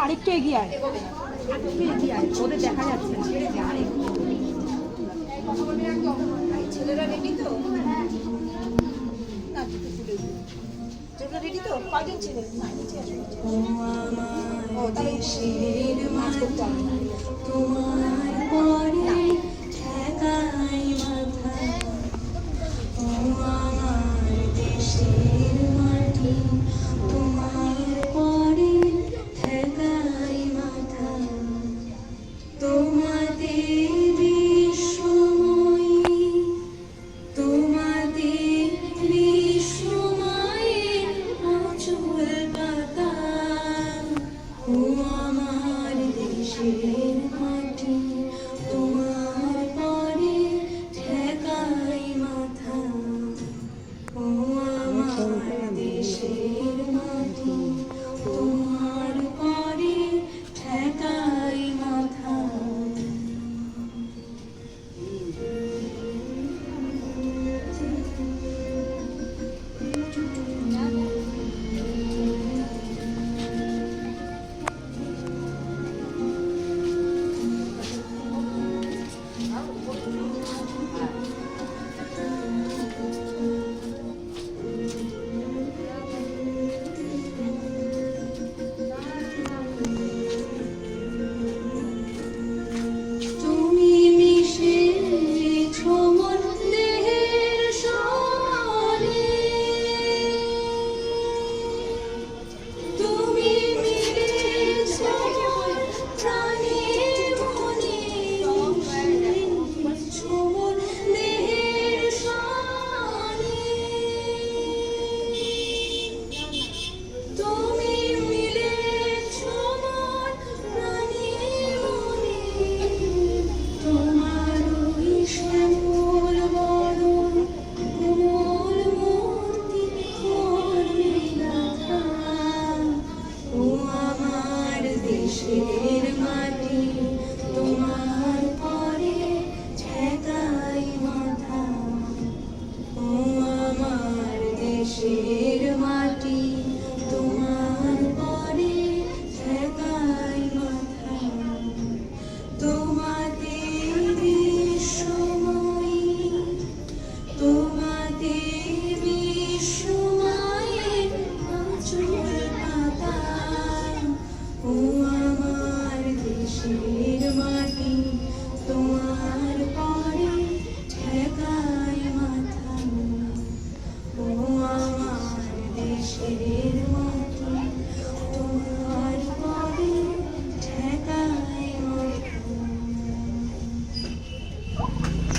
আরেকটু এগিয়ে আয়, আরেকটু এগিয়ে আয়, ওদের দেখা যাচ্ছে না। ছেলেরা রেডি তো? ছেলেরা রেডি তো? কয়জন ছেলে? ও তাহলে মাছ করতে হবে না। তোমার পরে ঠেকাই মাথা, ও আমার দেশের মাটি, তোমার পরে ঠেকাই মাথা। তোমাতে বিশ্বময়ী, তোমাতে বিশ্বময়ের আঁচল পাতা, ও আমার দেশের মাটি, তোমার পরে ঠেকাই মাথা, ও আমার দেশের মাটি, তোমার পরে ঠেকাই মাথা। তুমি মিশেছো মোর দেহের সনে, তুমি মিলেছো মোর প্রাণে মনে, মিশেছো মোর দেহের সনে, তুমি মিলেছো মোর প্রাণে মনে, তোমার ওই শ্যামল বরণ কোমল মূর্তি করবে গাথা, ও আমার দেশের মাটি, তোমার পরে ঠেকাই মাথা, ও আমার দেশের মাটি, তোমার পরে ঠেকাই মাথা। তোমাতে বিশ্বময়ী, তোমাতে বিশ্বময়ের আঁচল পাতা, ও আমার দেশের মাটি, তোমার পরে ঠেকাই মাথা, ও আমার দেশের মাটি।